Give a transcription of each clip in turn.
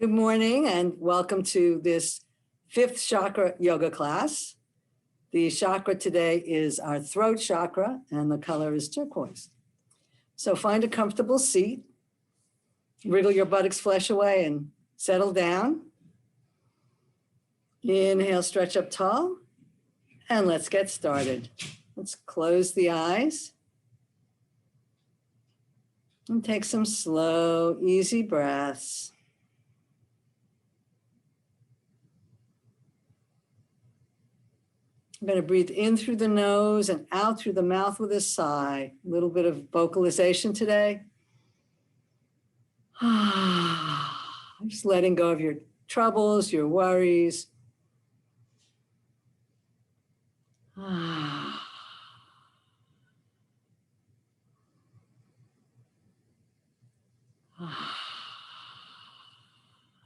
Good morning and welcome to this fifth chakra yoga class. The chakra today is our throat chakra and the color is turquoise. So find a comfortable seat, wriggle your buttocks flesh away and settle down. Inhale, stretch up tall, and let's get started. Let's close the eyes and take some slow, easy breaths. I'm going to breathe in through the nose and out through the mouth with a sigh. A little bit of vocalization today. Just letting go of your troubles, your worries.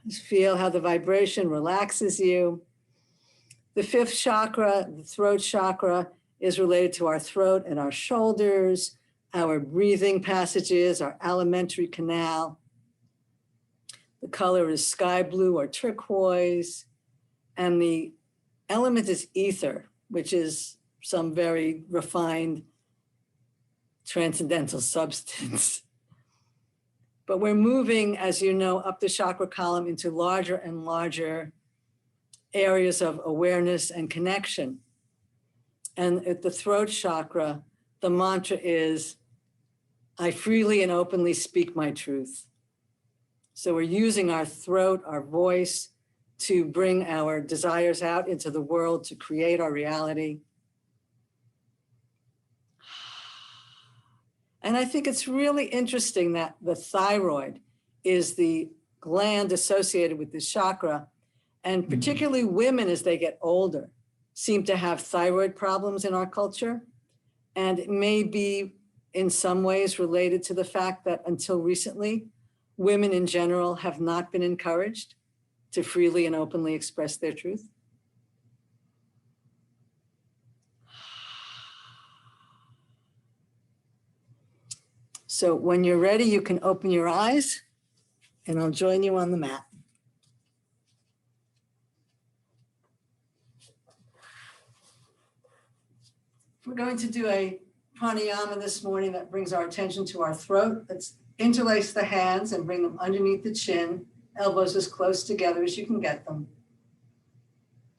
Just feel how the vibration relaxes you. The fifth chakra, the throat chakra, is related to our throat and our shoulders, our breathing passages, our alimentary canal. The color is sky blue or turquoise, and the element is ether, which is some very refined transcendental substance. But we're moving, as you know, up the chakra column into larger and larger areas of awareness and connection. And at the throat chakra, the mantra is, I freely and openly speak my truth. So we're using our throat, our voice, to bring our desires out into the world, to create our reality. And I think it's really interesting that the thyroid is the gland associated with this chakra. And particularly women, as they get older, seem to have thyroid problems in our culture. And it may be in some ways related to the fact that until recently, women in general have not been encouraged to freely and openly express their truth. So when you're ready, you can open your eyes and I'll join you on the mat. We're going to do a pranayama this morning that brings our attention to our throat. Let's interlace the hands and bring them underneath the chin, elbows as close together as you can get them.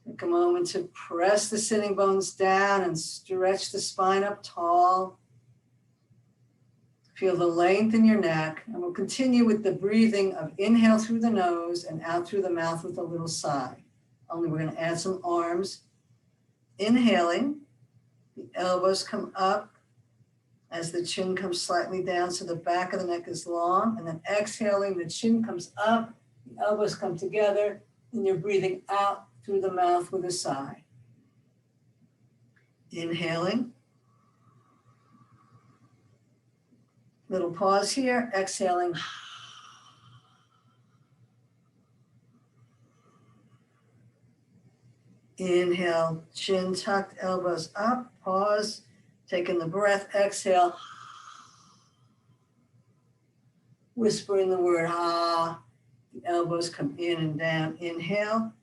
Take a moment to press the sitting bones down and stretch the spine up tall. Feel the length in your neck, and we'll continue with the breathing of inhale through the nose and out through the mouth with a little sigh. Only we're going to add some arms. Inhaling. The elbows come up as the chin comes slightly down so the back of the neck is long. And then exhaling, the chin comes up, the elbows come together, and you're breathing out through the mouth with a sigh. Inhaling. Little pause here, exhaling. Inhale, chin tucked, elbows up, pause, taking the breath, exhale. Whispering the word ah, the elbows come in and down, inhale.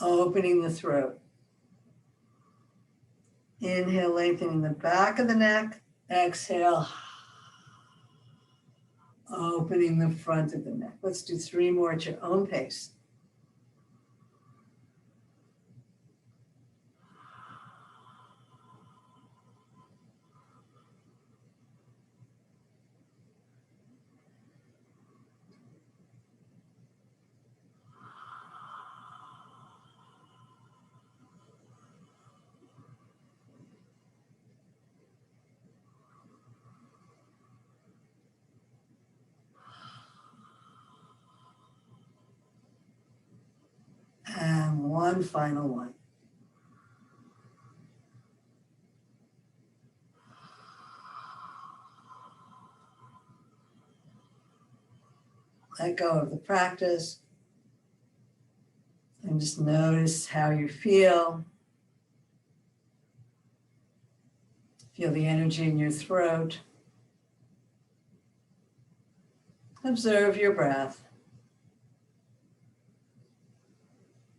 Opening the throat. Inhale, lengthening the back of the neck, exhale. Opening the front of the neck. Let's do 3 more at your own pace. And one final one. Let go of the practice and just notice how you feel. Feel the energy in your throat. Observe your breath.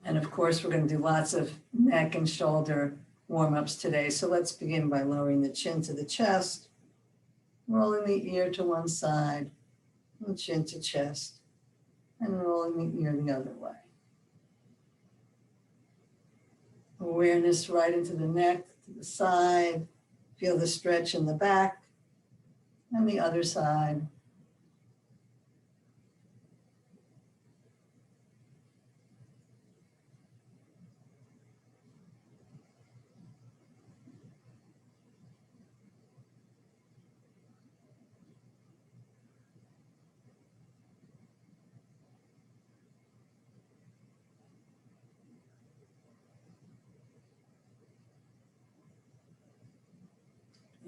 And of course, we're going to do lots of neck and shoulder warm-ups today. So let's begin by lowering the chin to the chest, rolling the ear to one side, and chin to chest, and rolling the ear the other way. Awareness right into the neck, to the side. Feel the stretch in the back and the other side.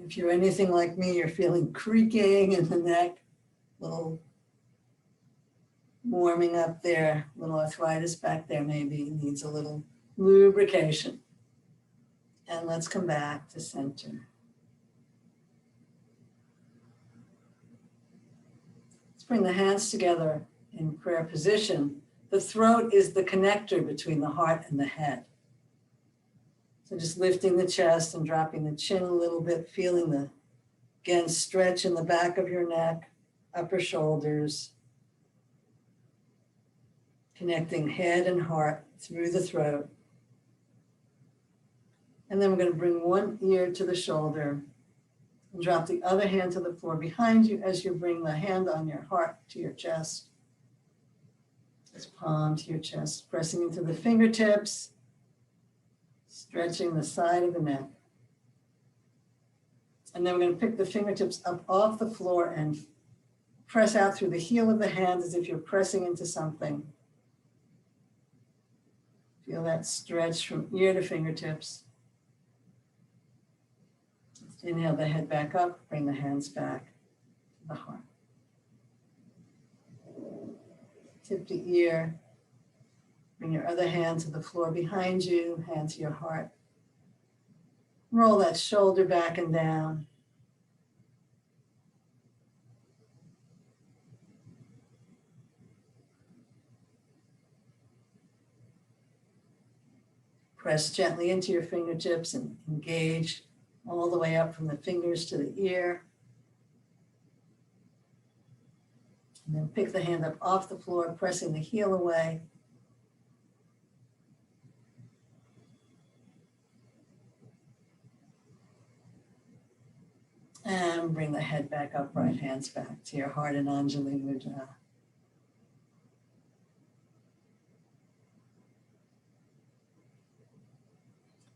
If you're anything like me, you're feeling creaking in the neck, little warming up there, little arthritis back there maybe, needs a little lubrication. And let's come back to center. Let's bring the hands together in prayer position. The throat is the connector between the heart and the head. So just lifting the chest and dropping the chin a little bit, feeling the, again, stretch in the back of your neck, upper shoulders, connecting head and heart through the throat. And then we're going to bring one ear to the shoulder and drop the other hand to the floor behind you as you bring the hand on your heart to your chest. This palm to your chest, pressing into the fingertips, stretching the side of the neck. And then we're going to pick the fingertips up off the floor and press out through the heel of the hand as if you're pressing into something. Feel that stretch from ear to fingertips. Just inhale the head back up, bring the hands back to the heart. Tip the ear. Bring your other hand to the floor behind you, hand to your heart. Roll that shoulder back and down. Press gently into your fingertips and engage all the way up from the fingers to the ear. And then pick the hand up off the floor, pressing the heel away. And bring the head back up, right hands back to your heart in Anjali Mudra.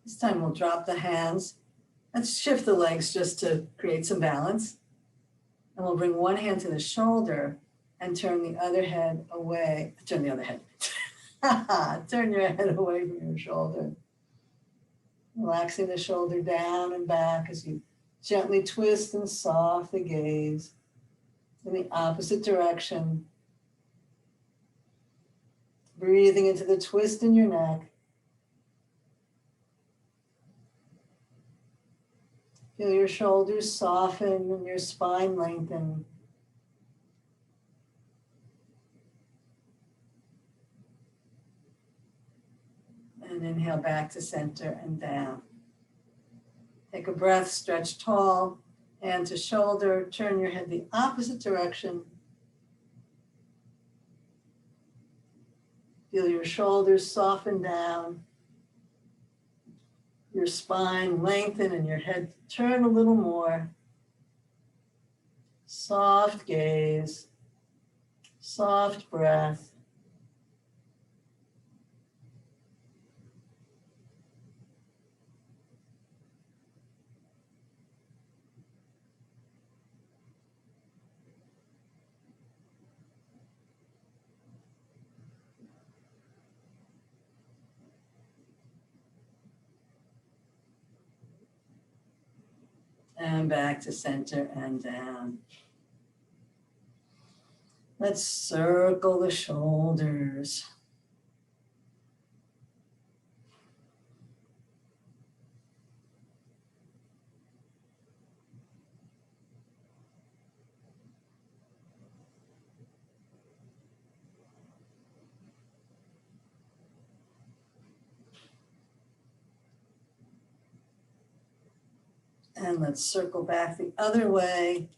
This time we'll drop the hands. Let's shift the legs just to create some balance. And we'll bring one hand to the shoulder and turn the other head away. Turn the other head. Turn your head away from your shoulder. Relaxing the shoulder down and back as you gently twist and softly gaze in the opposite direction. Breathing into the twist in your neck. Feel your shoulders soften and your spine lengthen. And inhale back to center and down. Take a breath, stretch tall, hand to shoulder, turn your head the opposite direction. Feel your shoulders soften down, your spine lengthen and your head turn a little more. Soft gaze, soft breath. And back to center and down. Let's circle the shoulders. And let's circle back the other way.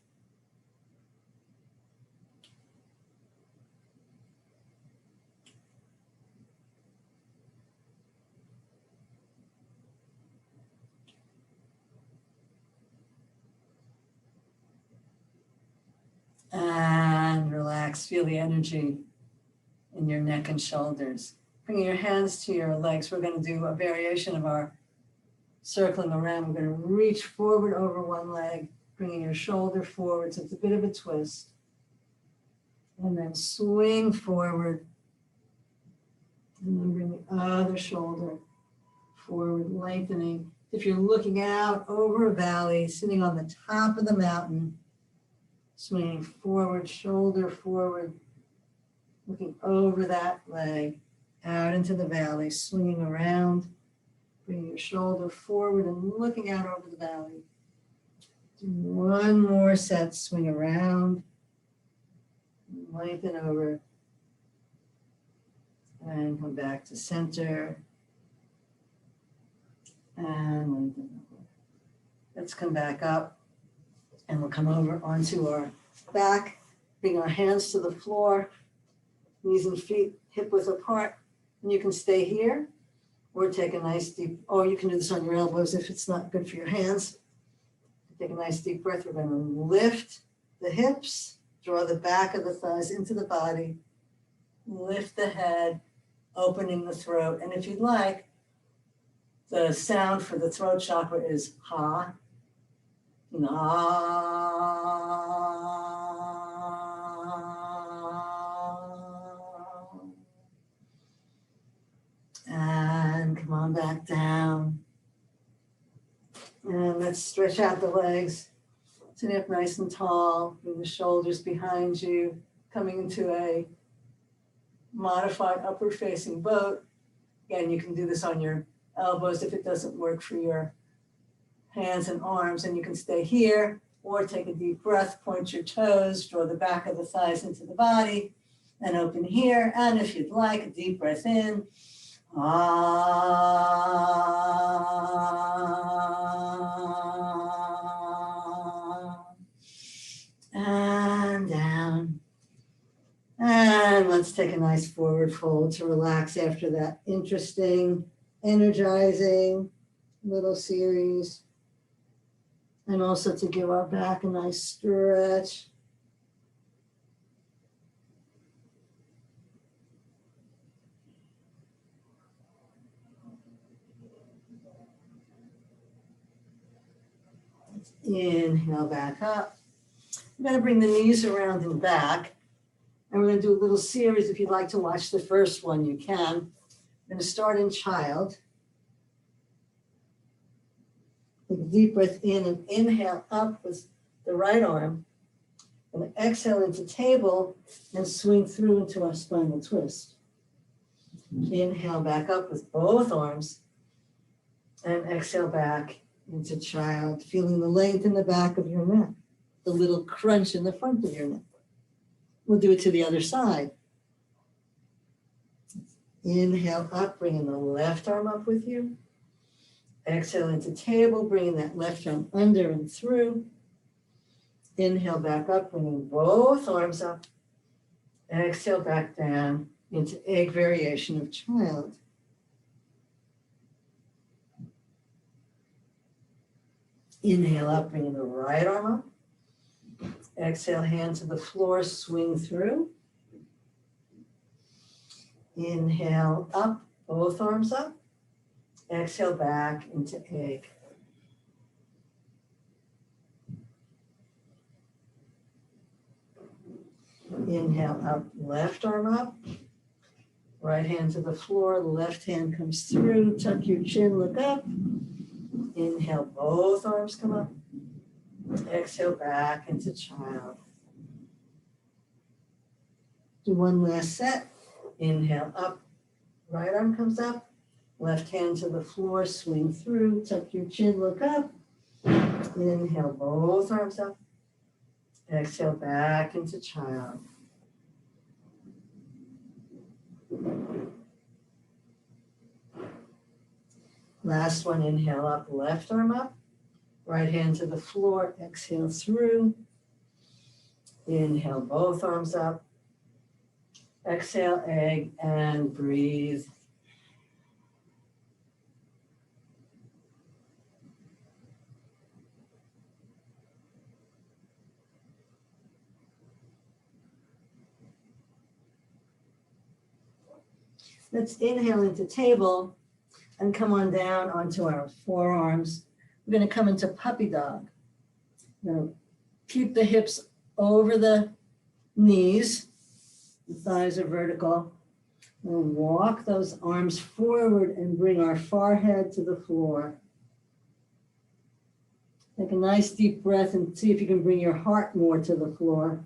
And relax, feel the energy in your neck and shoulders. Bringing your hands to your legs. We're going to do a variation of our circling around. We're going to reach forward over one leg, bringing your shoulder forward. So it's a bit of a twist. And then swing forward. And then bring the other shoulder forward, lengthening. If you're looking out over a valley, sitting on the top of the mountain, swinging forward, shoulder forward, looking over that leg, out into the valley, swinging around, bringing your shoulder forward and looking out over the valley. Do one more set, swing around, lengthen over, and come back to center, and lengthen over. Let's come back up, and we'll come over onto our back, bring our hands to the floor, knees and feet hip width apart, and you can stay here or take a nice deep, or you can do this on your elbows if it's not good for your hands. Take a nice deep breath. We're going to lift the hips, draw the back of the thighs into the body, lift the head, opening the throat. And if you'd like, the sound for the throat chakra is ha, na. And come on back down. And let's stretch out the legs. Sit up nice and tall. Bring the shoulders behind you. Coming into a modified upward facing boat. Again, you can do this on your elbows if it doesn't work for your hands and arms. And you can stay here or take a deep breath, point your toes, draw the back of the thighs into the body, and open here. And if you'd like, a deep breath in. And down. And let's take a nice forward fold to relax after that interesting, energizing little series. And also to give our back a nice stretch. Inhale back up. We're going to bring the knees around and back. And we're going to do a little series. If you'd like to watch the first one, you can. We're going to start in child. Take a deep breath in and inhale up with the right arm. And exhale into table and swing through into our spinal twist. Inhale back up with both arms. And exhale back into child, feeling the length in the back of your neck, the little crunch in the front of your neck. We'll do it to the other side. Inhale up, bringing the left arm up with you. Exhale into table, bringing that left arm under and through. Inhale back up, bringing both arms up. Exhale back down into egg variation of child. Inhale up, bringing the right arm up. Exhale, hand to the floor, swing through. Inhale up, both arms up. Exhale back into egg. Inhale up, left arm up. Right hand to the floor, left hand comes through. Tuck your chin, look up. Inhale, both arms come up. Exhale back into child. Do one last set. Inhale up, right arm comes up. Left hand to the floor, swing through. Tuck your chin, look up. Inhale, both arms up. Exhale back into child. Last one, inhale up, left arm up. Right hand to the floor, exhale through. Inhale, both arms up. Exhale, egg, and breathe. Let's inhale into table and come on down onto our forearms. We're going to come into puppy dog. Now, keep the hips over the knees. The thighs are vertical. We'll walk those arms forward and bring our forehead to the floor. Take a nice deep breath and see if you can bring your heart more to the floor.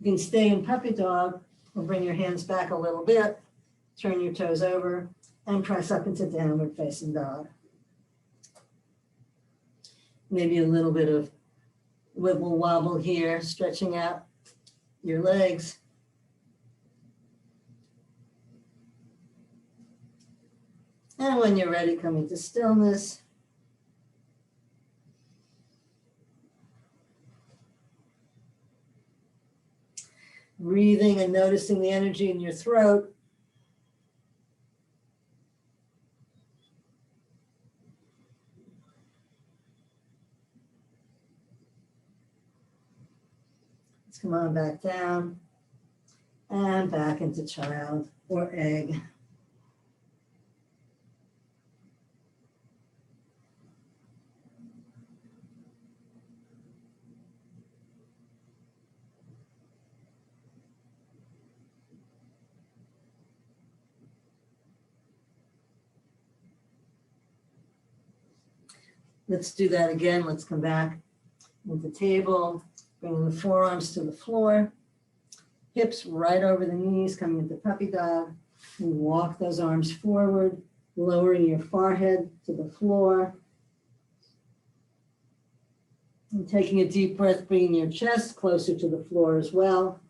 You can stay in puppy dog or bring your hands back a little bit, turn your toes over, and press up into downward facing dog. Maybe a little bit of wibble wobble here, stretching out your legs. And when you're ready, come into stillness. Breathing and noticing the energy in your throat. Let's come on back down and back into child or egg. Let's do that again. Let's come back into table, bringing the forearms to the floor, hips right over the knees, coming into puppy dog. And walk those arms forward, lowering your forehead to the floor. And taking a deep breath, bringing your chest closer to the floor as well.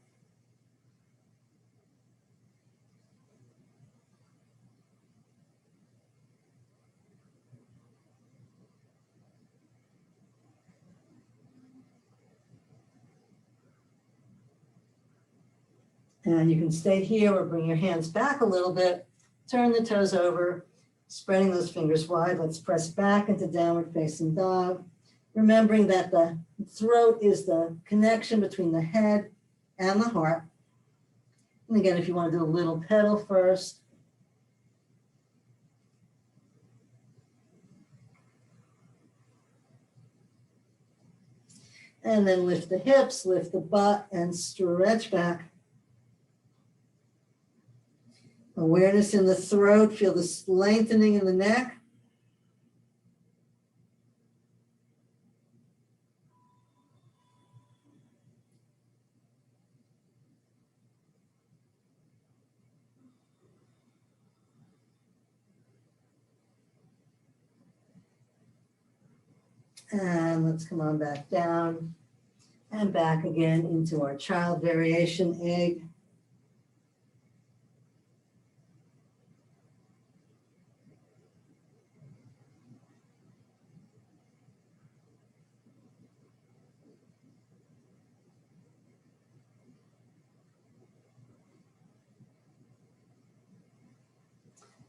And you can stay here or bring your hands back a little bit, turn the toes over, spreading those fingers wide. Let's press back into downward facing dog. Remembering that the throat is the connection between the head and the heart. And again, if you want to do a little pedal first. And then lift the hips, lift the butt, and stretch back. Awareness in the throat, feel the lengthening in the neck. And let's come on back down and back again into our child variation egg.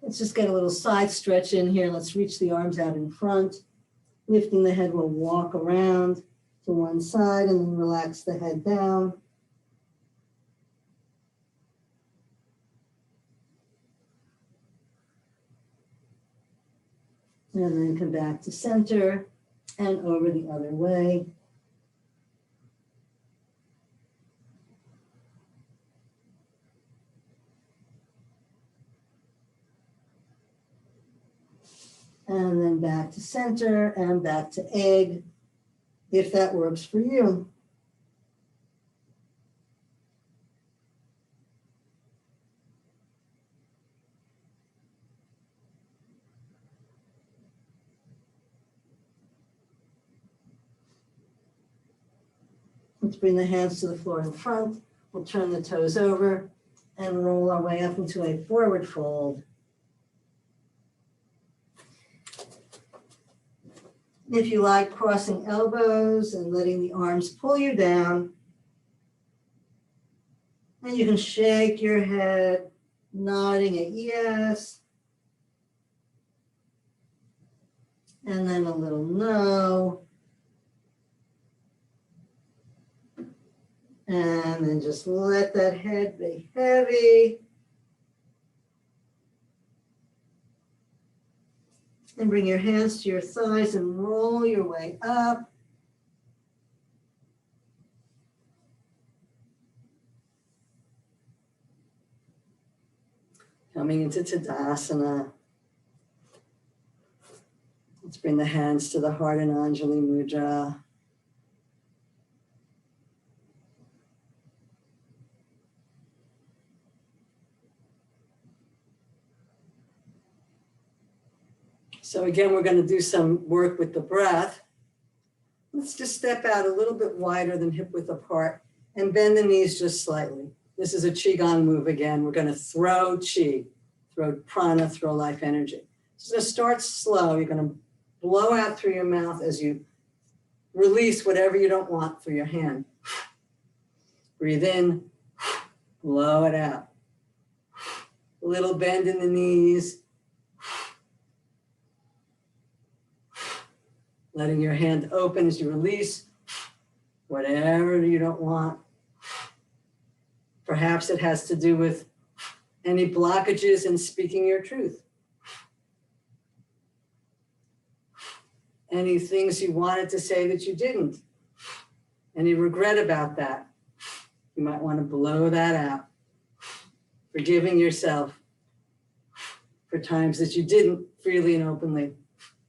Let's just get a little side stretch in here. Let's reach the arms out in front. Lifting the head, we'll walk around to one side and then relax the head down. And then come back to center and over the other way. And then back to center and back to egg, if that works for you. Let's bring the hands to the floor in front. We'll turn the toes over and roll our way up into a forward fold. If you like, crossing elbows and letting the arms pull you down. And you can shake your head, nodding a yes. And then a little no. And then just let that head be heavy. And bring your hands to your thighs and roll your way up. Coming into Tadasana. Let's bring the hands to the heart in Anjali Mudra. So again, we're going to do some work with the breath. Let's just step out a little bit wider than hip width apart and bend the knees just slightly. This is a Qigong move again. We're going to throw Qi, throw prana, throw life energy. So going to start slow. You're going to blow out through your mouth as you release whatever you don't want for your hand. Breathe in, blow it out. A little bend in the knees. Letting your hand open as you release whatever you don't want. Perhaps it has to do with any blockages in speaking your truth. Any things you wanted to say that you didn't. Any regret about that. You might want to blow that out. Forgiving yourself for times that you didn't freely and openly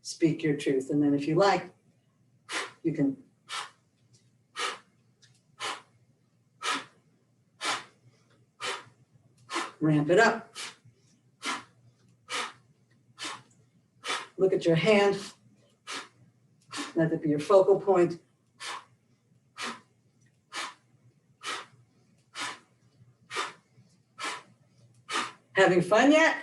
speak your truth. And then if you like, you can ramp it up. Look at your hand. Let it be your focal point. Having fun yet?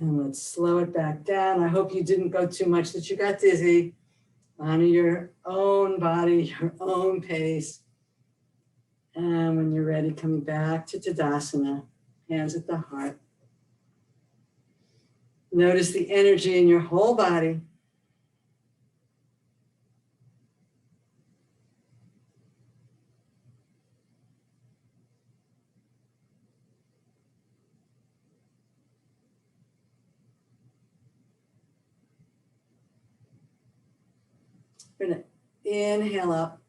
And let's slow it back down. I hope you didn't go too much that you got dizzy. Honor your own body, your own pace. And when you're ready, coming back to Tadasana, hands at the heart. Notice the energy in your whole body. We're going to inhale up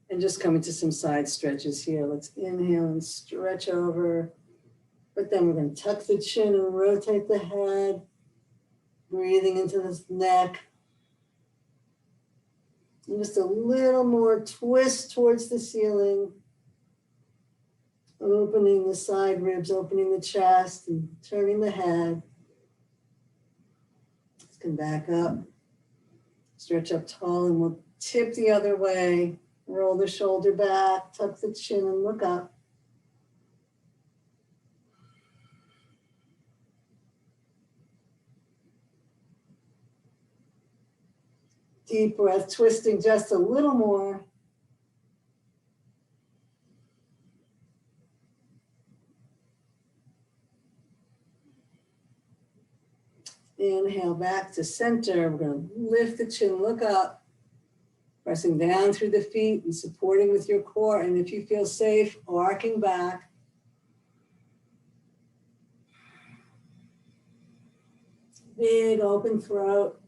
and just come into some side stretches here. Let's inhale and stretch over. But then we're going to tuck the chin and rotate the head. Breathing into this neck. And just a little more twist towards the ceiling. Opening the side ribs, opening the chest, and turning the head. Let's come back up. Stretch up tall, and we'll tip the other way. Roll the shoulder back, tuck the chin, and look up. Deep breath, twisting just a little more. Inhale back to center. We're going to lift the chin, look up, pressing down through the feet and supporting with your core. And if you feel safe, arcing back. Big open throat.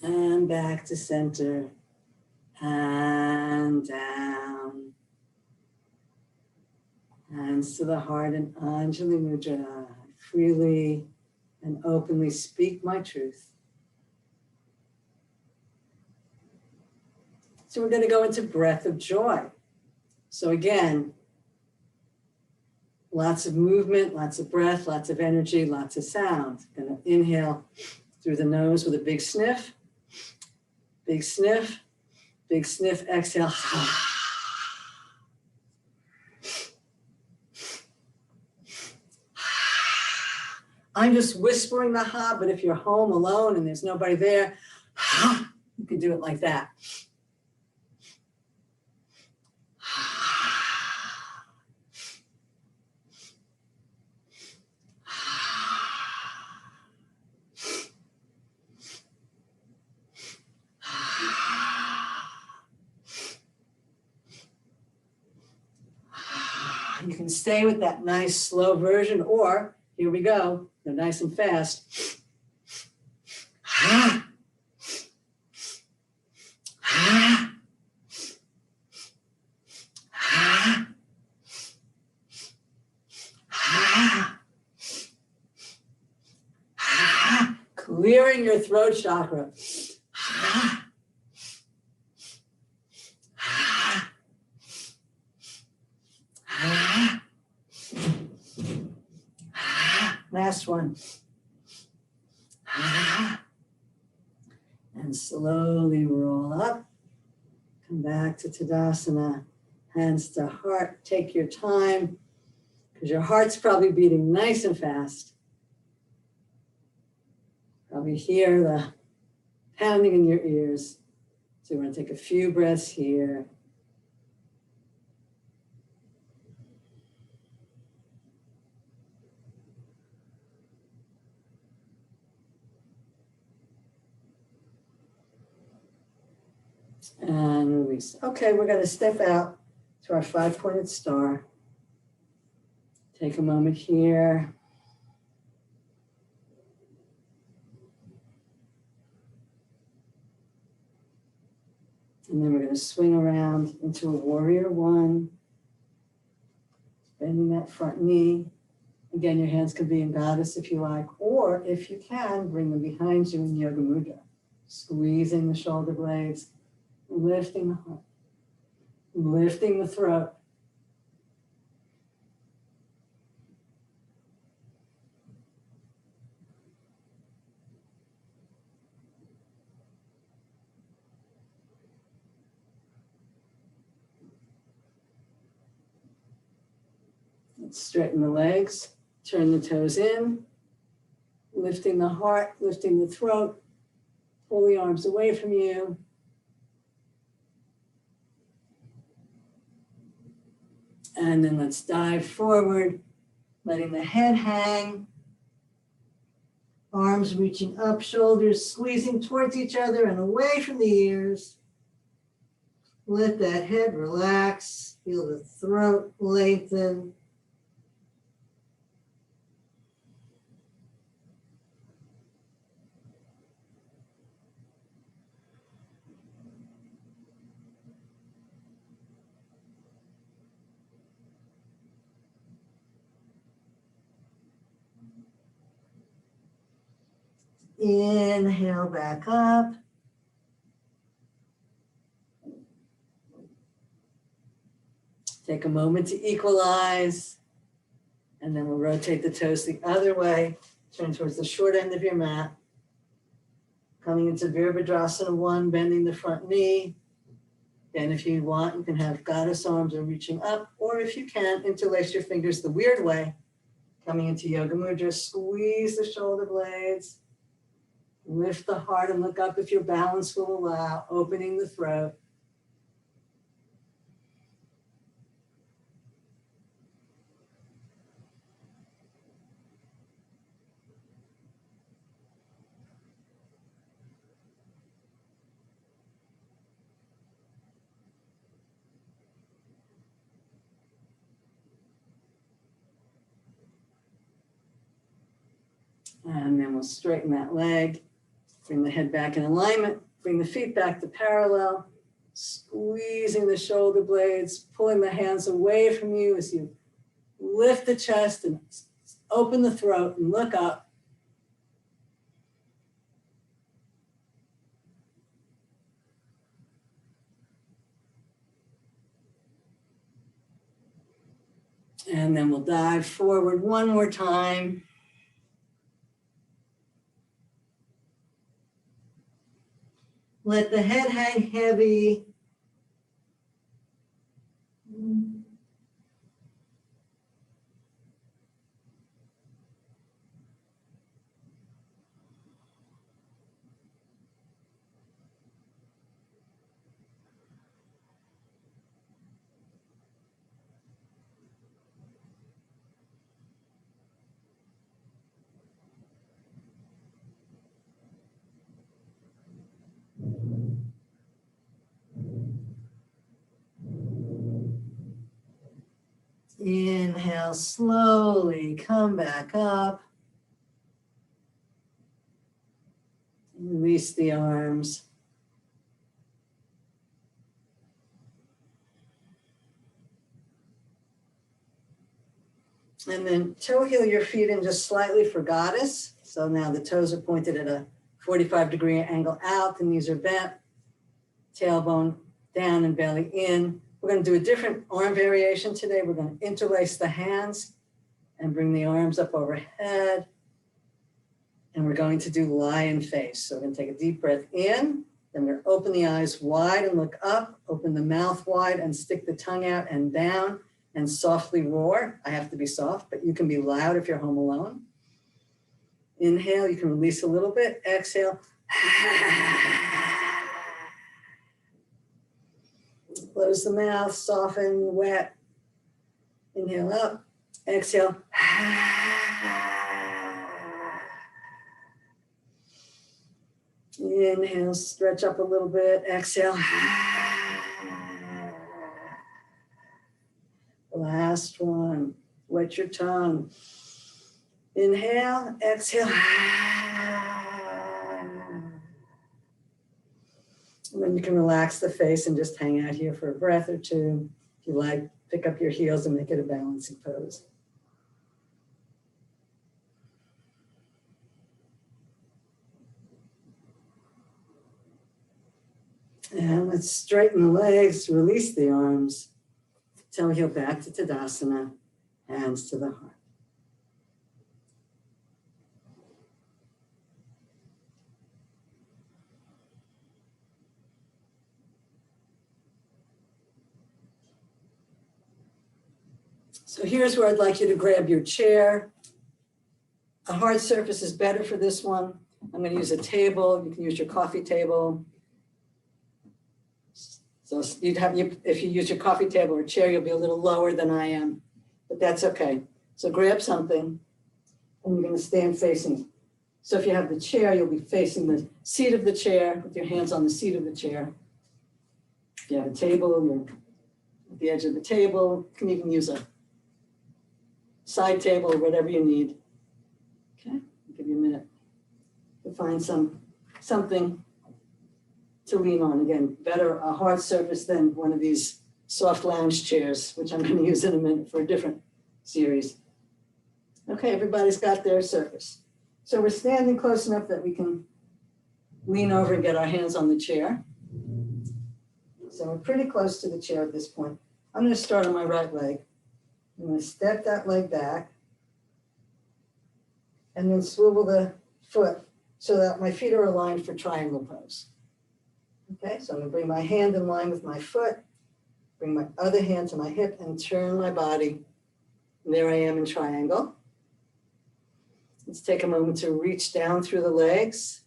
And back to center. And down. Hands to the heart in Anjali Mudra. Freely and openly speak my truth. So we're going to go into breath of joy. So again, lots of movement, lots of breath, lots of energy, lots of sound. Gonna inhale through the nose with a big sniff, big sniff, big sniff, exhale. I'm just whispering the ha, but if you're home alone and there's nobody there, you can do it like that. You can stay with that nice slow version, or here we go, they're nice and fast. Clearing your throat chakra. Last one. And slowly roll up. Come back to Tadasana. Hands to heart. Take your time, because your heart's probably beating nice and fast. Probably hear the pounding in your ears. So we're going to take a few breaths here. And release. Okay, we're going to step out to our 5-pointed star. Take a moment here. And then we're going to swing around into a warrior one. Bending that front knee. Again, your hands can be in goddess if you like, or if you can, bring them behind you in yoga mudra. Squeezing the shoulder blades, lifting the heart, lifting the throat. Let's straighten the legs, turn the toes in, lifting the heart, lifting the throat, pull the arms away from you. And then let's dive forward, letting the head hang, arms reaching up, shoulders squeezing towards each other and away from the ears. Let that head relax, feel the throat lengthen. Inhale back up. Take a moment to equalize, and then we'll rotate the toes the other way. Turn towards the short end of your mat. Coming into Virabhadrasana 1, bending the front knee. And if you want, you can have goddess arms or reaching up, or if you can, interlace your fingers the weird way. Coming into Yoga Mudra, squeeze the shoulder blades. Lift the heart and look up if your balance will allow, opening the throat. And then we'll straighten that leg. Bring the head back in alignment, bring the feet back to parallel, squeezing the shoulder blades, pulling the hands away from you as you lift the chest and open the throat and look up. And then we'll dive forward one more time. Let the head hang heavy. Inhale, slowly come back up. Release the arms. And then toe heel your feet in just slightly for goddess. So now the toes are pointed at a 45-degree angle out, the knees are bent, tailbone down and belly in. We're going to do a different arm variation today. We're going to interlace the hands and bring the arms up overhead. And we're going to do lion face. So we're going to take a deep breath in, then we're going to open the eyes wide and look up, open the mouth wide and stick the tongue out and down and softly roar. I have to be soft, but you can be loud if you're home alone. Inhale, you can release a little bit. Exhale. Close the mouth, soften, wet. Inhale up, exhale. Inhale, stretch up a little bit, exhale. Last one, wet your tongue. Inhale, exhale. And then you can relax the face and just hang out here for a breath or two. If you like, pick up your heels and make it a balancing pose. And let's straighten the legs, release the arms. Toe heel back to Tadasana, hands to the heart. So here's where I'd like you to grab your chair. A hard surface is better for this one. I'm going to use a table. You can use your coffee table. So if you use your coffee table or chair, you'll be a little lower than I am, but that's okay. So grab something and you're going to stand facing. So if you have the chair, you'll be facing the seat of the chair with your hands on the seat of the chair. If you have a table, you're at the edge of the table. You can even use a side table or whatever you need. Okay, I'll give you a minute to find something to lean on. Again, better a hard surface than one of these soft lounge chairs, which I'm going to use in a minute for a different series. Okay, everybody's got their surface. So we're standing close enough that we can lean over and get our hands on the chair. So we're pretty close to the chair at this point. I'm going to start on my right leg. I'm going to step that leg back and then swivel the foot so that my feet are aligned for triangle pose. Okay, so I'm going to bring my hand in line with my foot, bring my other hand to my hip and turn my body. And there I am in triangle. Let's take a moment to reach down through the legs.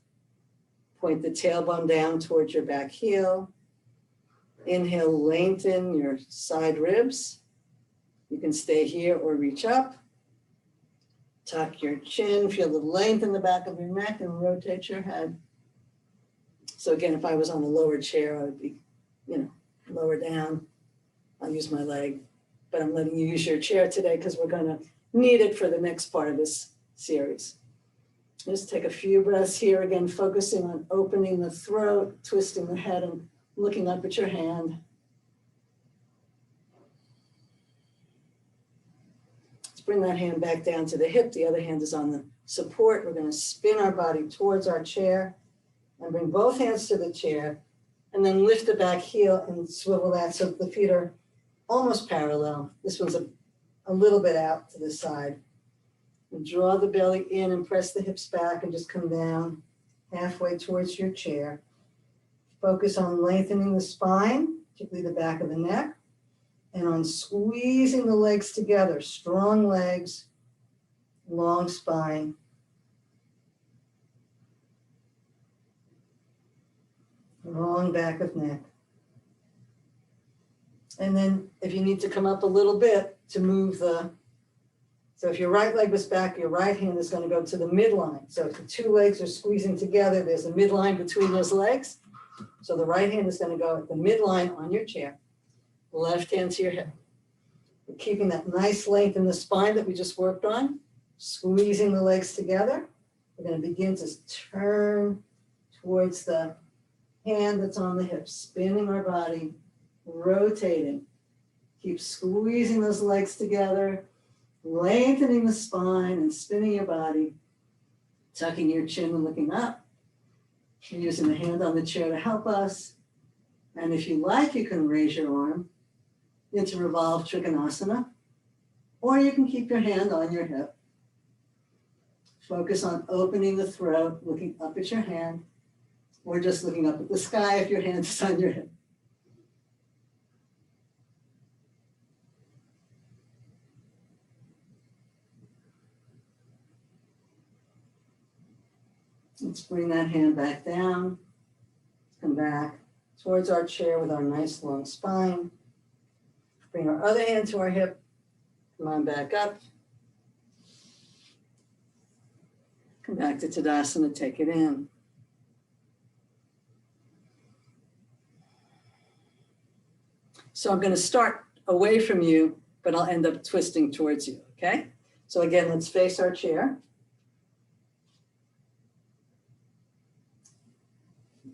Point the tailbone down towards your back heel. Inhale, lengthen your side ribs. You can stay here or reach up. Tuck your chin, feel the length in the back of your neck and rotate your head. So again, if I was on a lower chair, I would be, lower down. I'll use my leg, but I'm letting you use your chair today because we're gonna need it for the next part of this series. Just take a few breaths here, again, focusing on opening the throat, twisting the head and looking up at your hand. Let's bring that hand back down to the hip. The other hand is on the support. We're gonna spin our body towards our chair and bring both hands to the chair and then lift the back heel and swivel that so the feet are almost parallel. This one's a a little bit out to the side. And draw the belly in and press the hips back and just come down halfway towards your chair. Focus on lengthening the spine, particularly the back of the neck, and on squeezing the legs together. Strong legs, long spine. Long back of neck. And then if you need to come up a little bit to move so if your right leg was back, your right hand is going to go to the midline. So if the two legs are squeezing together, there's a midline between those legs. So the right hand is going to go at the midline on your chair, left hand to your hip. We're keeping that nice length in the spine that we just worked on, squeezing the legs together. We're going to begin to turn towards the hand that's on the hip, spinning our body, rotating. Keep squeezing those legs together, lengthening the spine and spinning your body, tucking your chin and looking up. You're using the hand on the chair to help us. And if you like, you can raise your arm into revolved Trikonasana, or you can keep your hand on your hip. Focus on opening the throat, looking up at your hand, or just looking up at the sky if your hand is on your hip. Let's bring that hand back down. Come back towards our chair with our nice long spine. Bring our other hand to our hip. Come on back up. Come back to Tadasana, take it in. So I'm going to start away from you, but I'll end up twisting towards you, okay? So again, let's face our chair.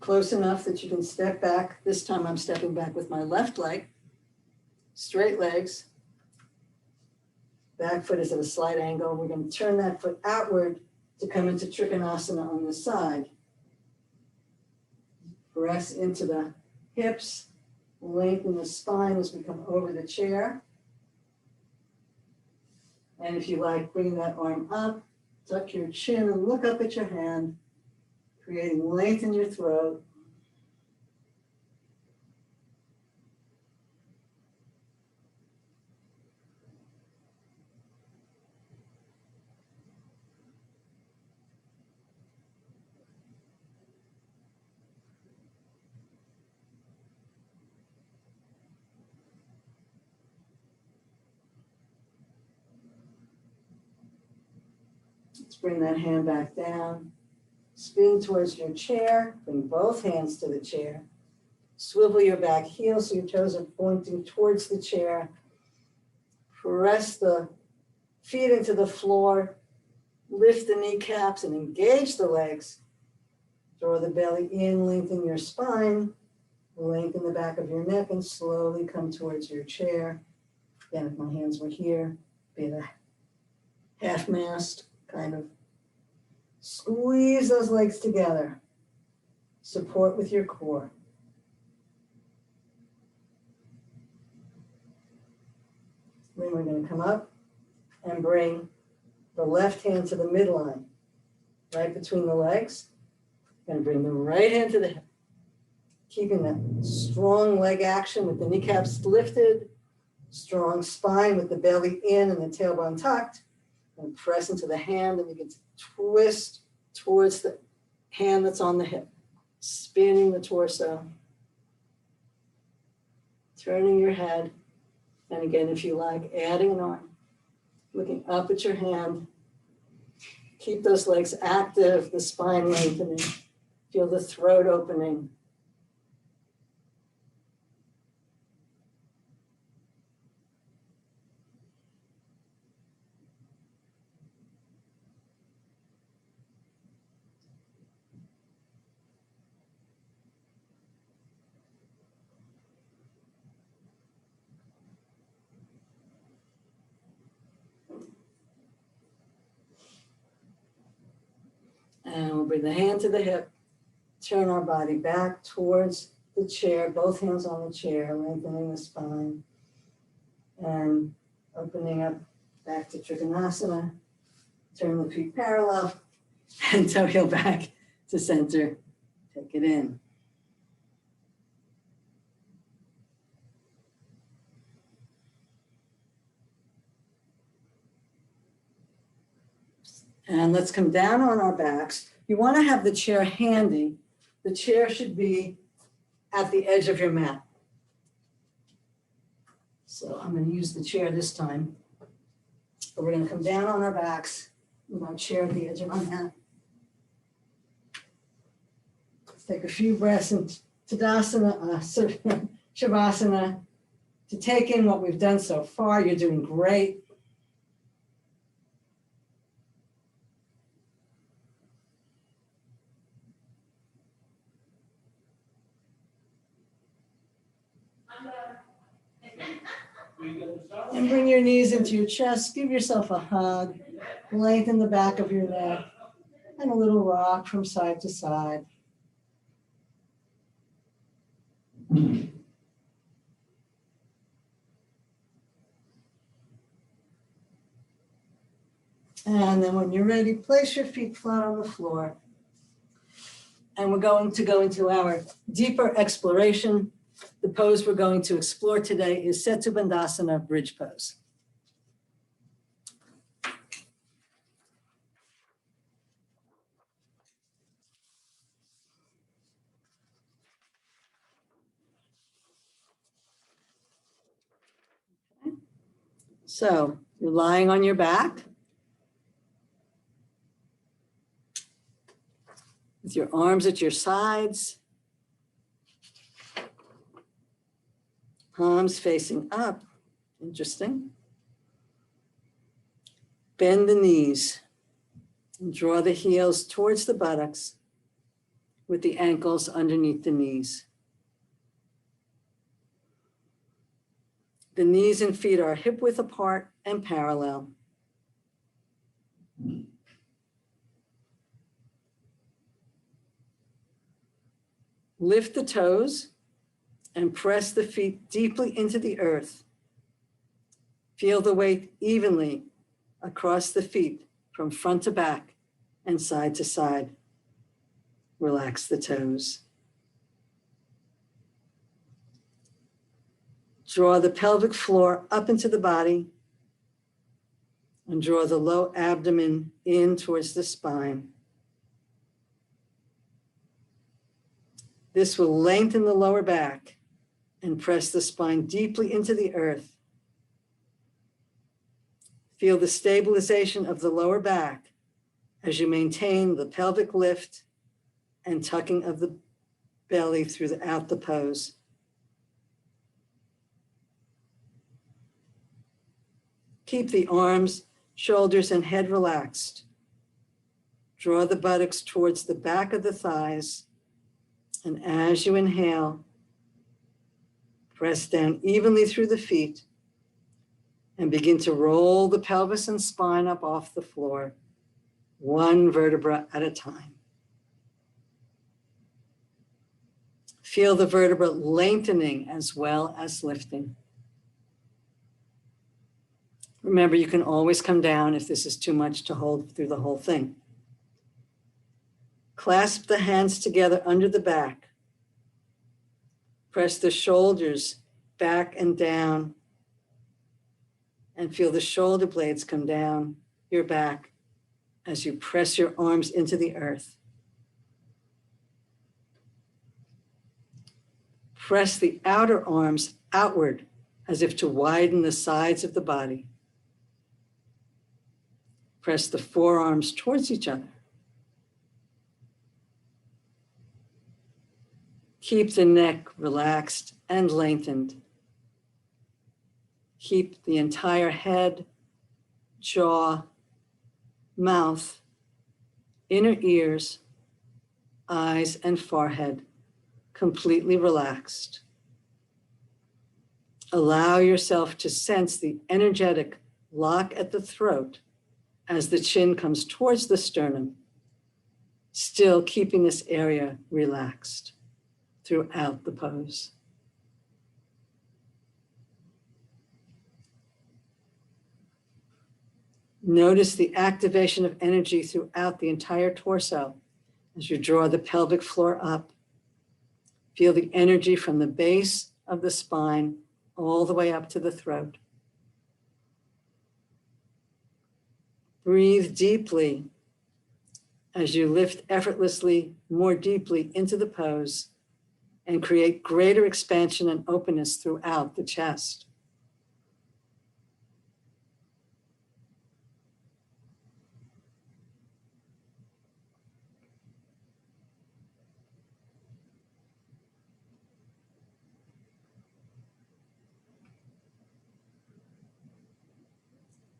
Close enough that you can step back. This time I'm stepping back with my left leg. Straight legs. Back foot is at a slight angle. We're going to turn that foot outward to come into Trikonasana on the side. Press into the hips. Lengthen the spine as we come over the chair. And if you like, bring that arm up. Tuck your chin and look up at your hand, creating length in your throat. Let's bring that hand back down. Spin towards your chair, bring both hands to the chair. Swivel your back heel so your toes are pointing towards the chair. Press the feet into the floor. Lift the kneecaps and engage the legs. Draw the belly in, lengthen your spine. Lengthen the back of your neck and slowly come towards your chair. Again, if my hands were here, be the half mast, kind of. Squeeze those legs together. Support with your core. Then we're going to come up and bring the left hand to the midline, right between the legs. Going to bring the right hand to the hip. Keeping that strong leg action with the kneecaps lifted, strong spine with the belly in and the tailbone tucked. And press into the hand and begin to twist towards the hand that's on the hip. Spinning the torso. Turning your head. And again, if you like, adding an arm. Looking up at your hand. Keep those legs active, the spine lengthening. Feel the throat opening. And we'll bring the hand to the hip, turn our body back towards the chair, both hands on the chair, lengthening the spine. And Opening up back to Trikonasana. Turn the feet parallel and toe heel back to center. Take it in. And let's come down on our backs. You want to have the chair handy. The chair should be at the edge of your mat. So I'm going to use the chair this time. But we're going to come down on our backs with our chair at the edge of our mat. Let's take a few breaths in Tadasana, Shavasana to take in what we've done so far. You're doing great. And bring your knees into your chest. Give yourself a hug. Lengthen the back of your neck. And a little rock from side to side. And then when you're ready, place your feet flat on the floor. And we're going to go into our deeper exploration. The pose we're going to explore today is Setu Bandhasana bridge pose. So you're lying on your back with your arms at your sides, palms facing up. Interesting. Bend the knees and draw the heels towards the buttocks with the ankles underneath the knees. The knees and feet are hip width apart and parallel. Lift the toes and press the feet deeply into the earth. Feel the weight evenly across the feet from front to back and side to side. Relax the toes. Draw the pelvic floor up into the body and draw the low abdomen in towards the spine. This will lengthen the lower back and press the spine deeply into the earth. Feel the stabilization of the lower back as you maintain the pelvic lift and tucking of the belly throughout the pose. Keep the arms, shoulders, and head relaxed. Draw the buttocks towards the back of the thighs. And as you inhale, press down evenly through the feet and begin to roll the pelvis and spine up off the floor, one vertebra at a time. Feel the vertebra lengthening as well as lifting. Remember, you can always come down if this is too much to hold through the whole thing. Clasp the hands together under the back. Press the shoulders back and down. And feel the shoulder blades come down your back as you press your arms into the earth. Press the outer arms outward as if to widen the sides of the body. Press the forearms towards each other. Keep the neck relaxed and lengthened. Keep the entire head, jaw, mouth, inner ears, eyes, and forehead completely relaxed. Allow yourself to sense the energetic lock at the throat as the chin comes towards the sternum, still keeping this area relaxed throughout the pose. Notice the activation of energy throughout the entire torso as you draw the pelvic floor up. Feel the energy from the base of the spine all the way up to the throat. Breathe deeply as you lift effortlessly more deeply into the pose and create greater expansion and openness throughout the chest.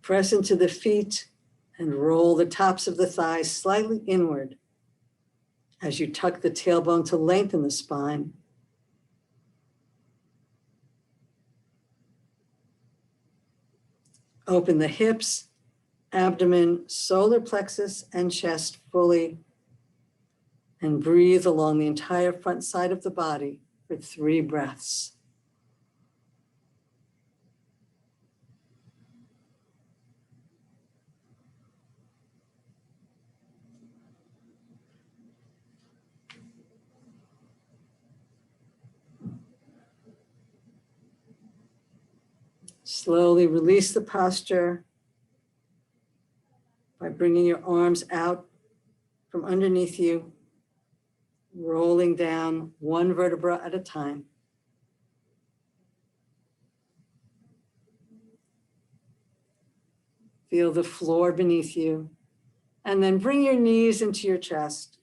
Press into the feet and roll the tops of the thighs slightly inward as you tuck the tailbone to lengthen the spine. Open the hips, abdomen, solar plexus, and chest fully, and breathe along the entire front side of the body for 3 breaths. Slowly release the posture by bringing your arms out from underneath you, rolling down 1 vertebra at a time. Feel the floor beneath you, and then bring your knees into your chest.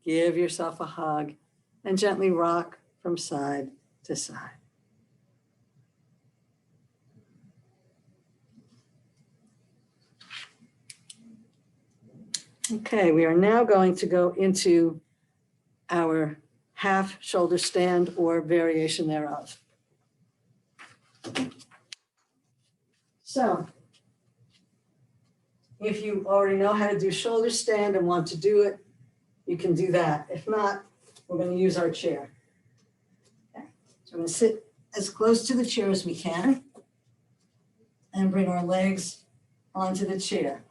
Give yourself a hug and gently rock from side to side. Okay, we are now going to go into our half shoulder stand or variation thereof. So, if you already know how to do shoulder stand and want to do it, you can do that. If not, we're going to use our chair. Okay. So I'm going to sit as close to the chair as we can and bring our legs onto the chair.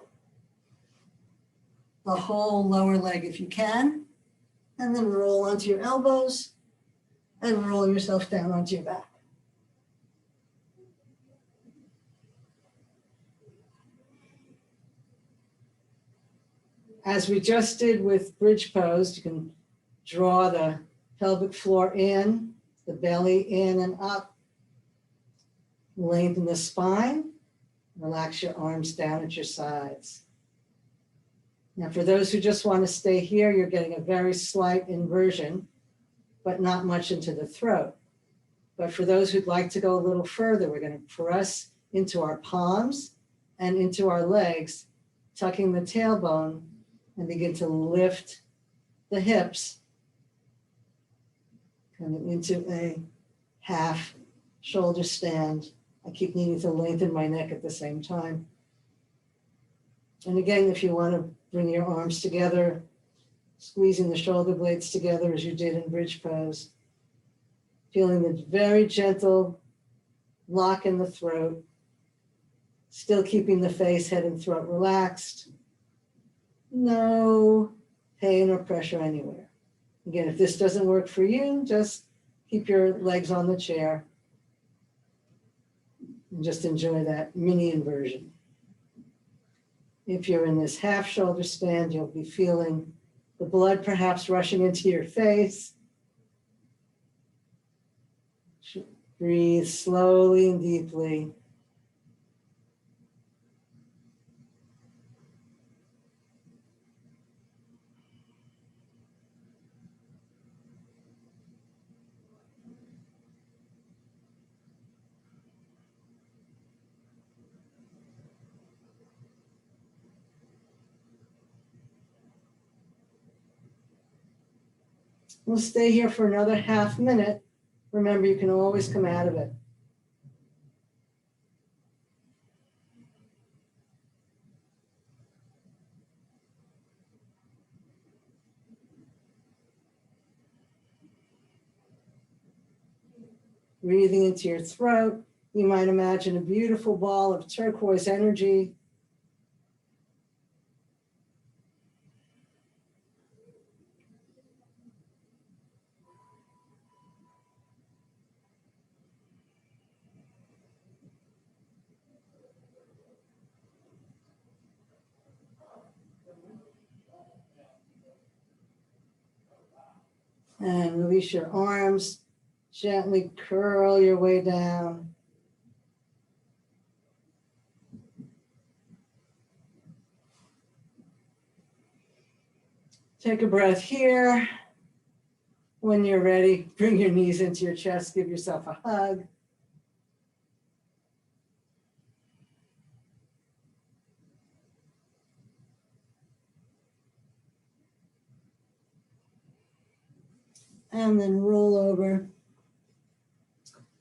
The whole lower leg if you can, and then roll onto your elbows and roll yourself down onto your back. As we just did with bridge pose, you can draw the pelvic floor in, the belly in and up. Lengthen the spine. Relax your arms down at your sides. Now, for those who just want to stay here, you're getting a very slight inversion, but not much into the throat. But for those who'd like to go a little further, we're going to press into our palms and into our legs, tucking the tailbone, and begin to lift the hips, coming into a half shoulder stand. I keep needing to lengthen my neck at the same time. And again, if you want to bring your arms together, squeezing the shoulder blades together as you did in bridge pose, feeling the very gentle lock in the throat, still keeping the face, head, and throat relaxed. No pain or pressure anywhere. Again, if this doesn't work for you, just keep your legs on the chair and just enjoy that mini inversion. If you're in this half shoulder stand, you'll be feeling the blood perhaps rushing into your face. Breathe slowly and deeply. We'll stay here for another half minute. Remember, you can always come out of it. Breathing into your throat, you might imagine a beautiful ball of turquoise energy And release your arms. Gently curl your way down. Take a breath here. When you're ready, bring your knees into your chest, give yourself a hug. And then roll over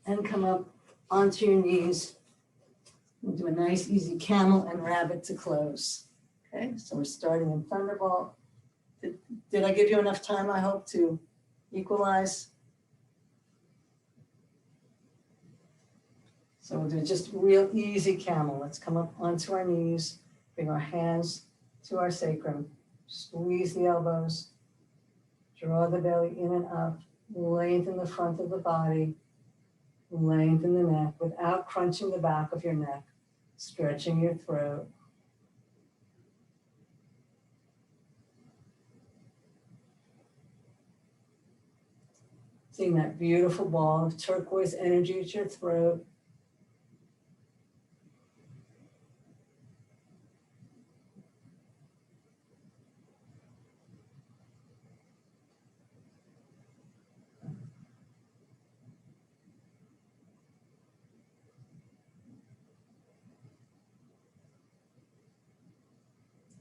and come up onto your knees. We'll do a nice easy camel and rabbit to close. Okay, so we're starting in Thunderbolt. Did I give you enough time, I hope, to equalize? So we'll do just real easy camel. Let's come up onto our knees, bring our hands to our sacrum, squeeze the elbows, draw the belly in and up, lengthen the front of the body, lengthen the neck without crunching the back of your neck, stretching your throat. Seeing that beautiful ball of turquoise energy at your throat.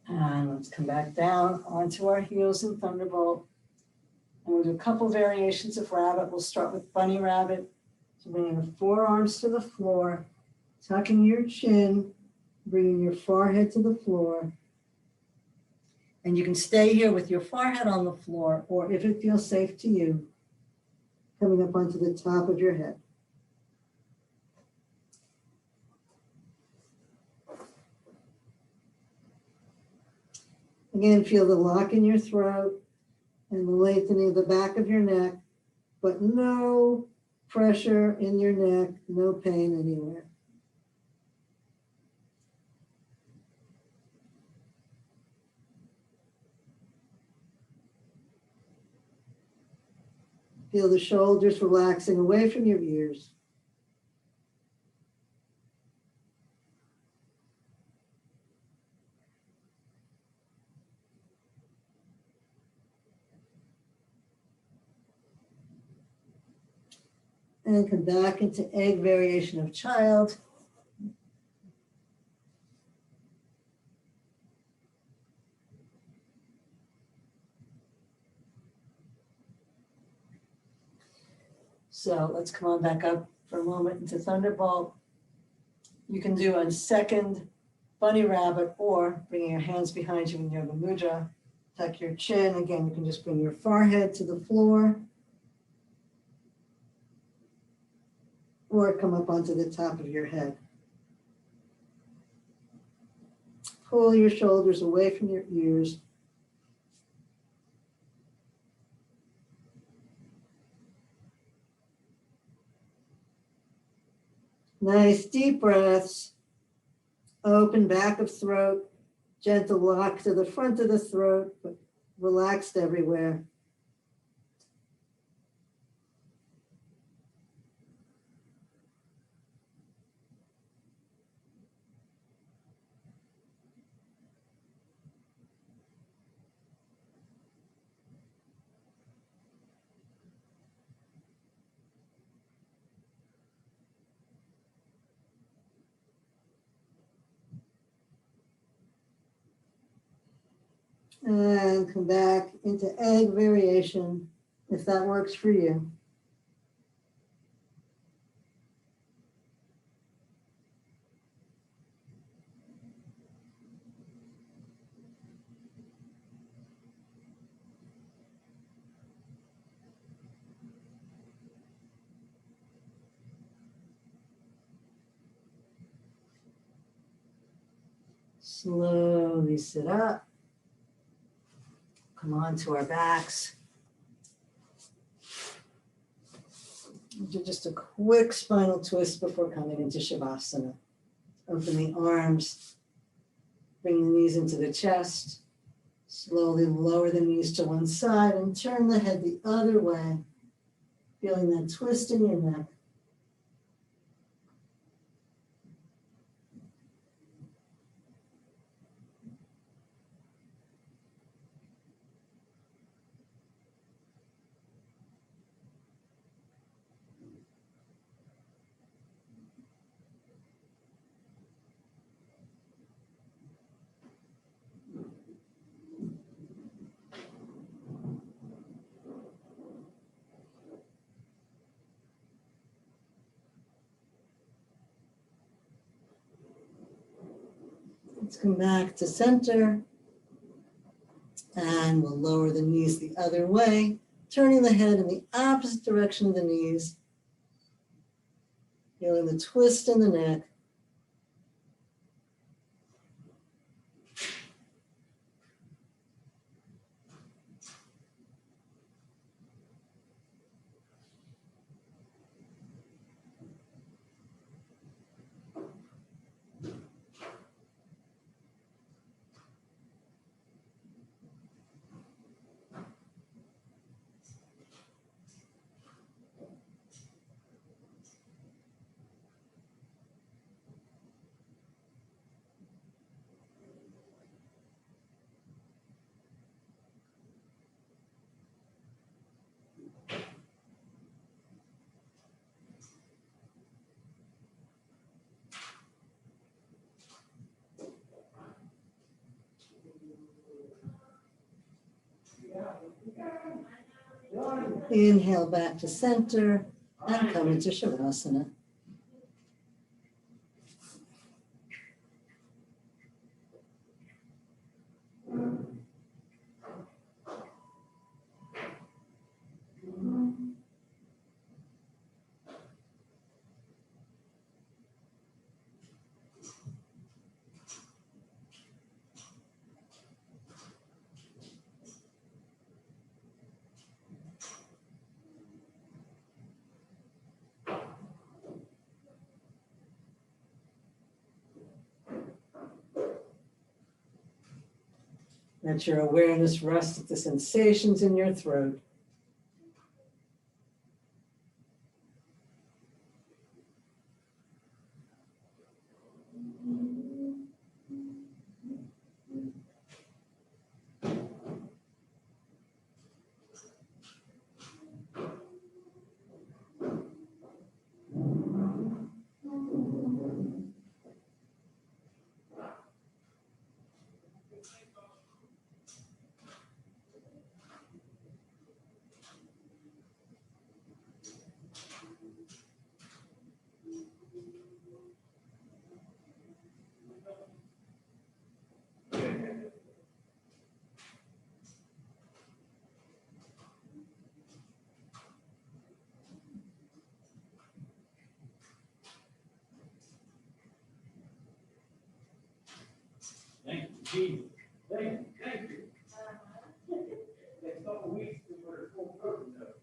And let's come back down onto our heels in Thunderbolt. And we'll do a couple variations of rabbit. We'll start with bunny rabbit. So bringing the forearms to the floor, tucking your chin, bringing your forehead to the floor. And you can stay here with your forehead on the floor, or if it feels safe to you, coming up onto the top of your head. Again, feel the lock in your throat and the lengthening of the back of your neck, but no pressure in your neck, no pain anywhere. Feel the shoulders relaxing away from your ears. And come back into egg variation of child. So let's come on back up for a moment into Thunderbolt. You can do a second bunny rabbit or bringing your hands behind you in Yoga Mudra. Tuck your chin. Again, you can just bring your forehead to the floor or come up onto the top of your head. Pull your shoulders away from your ears. Nice deep breaths. Open back of throat. Gentle lock to the front of the throat, but relaxed everywhere. And come back into egg variation, if that works for you. Slowly sit up. Come on to our backs. Do just a quick spinal twist before coming into Shavasana. Open the arms, bring the knees into the chest, Slowly lower the knees to one side and turn the head the other way, feeling that twist in your neck. Let's come back to center, and we'll lower the knees the other way, turning the head in the opposite direction of the knees, feeling the twist in the neck. Inhale back to center and come into Shavasana. Let your awareness rest at the sensations in your throat. Thank you, Jesus. Thank you. Next couple of weeks, we're full program though.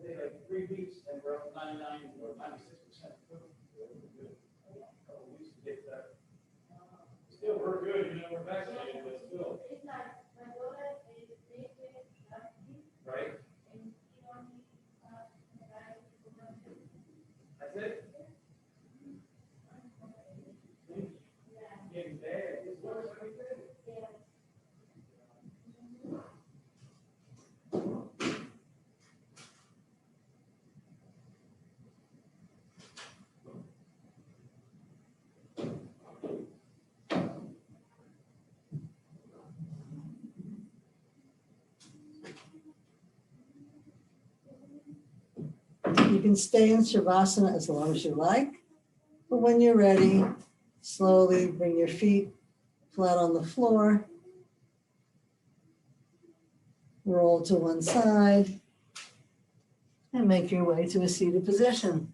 They like 3 weeks and we're up 99 or 96%. Couple of weeks to get that. Still, we're good, you know, we're vaccinated, but still. Right? That's it. Getting bad. It's worse every day. You can stay in Shavasana as long as you like, but when you're ready, slowly bring your feet flat on the floor, roll to one side, and make your way to a seated position.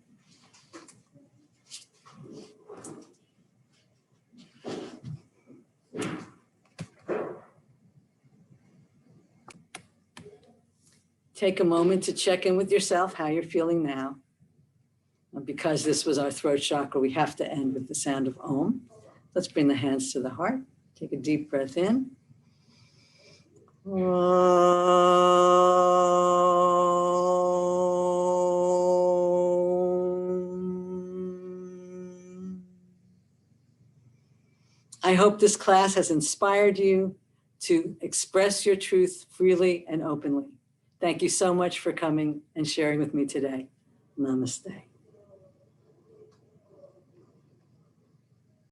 Take a moment to check in with yourself, how you're feeling now. And because this was our throat chakra, we have to end with the sound of Om. Let's bring the hands to the heart. Take a deep breath in I hope this class has inspired you to express your truth freely and openly. Thank you so much for coming and sharing with me today. Namaste.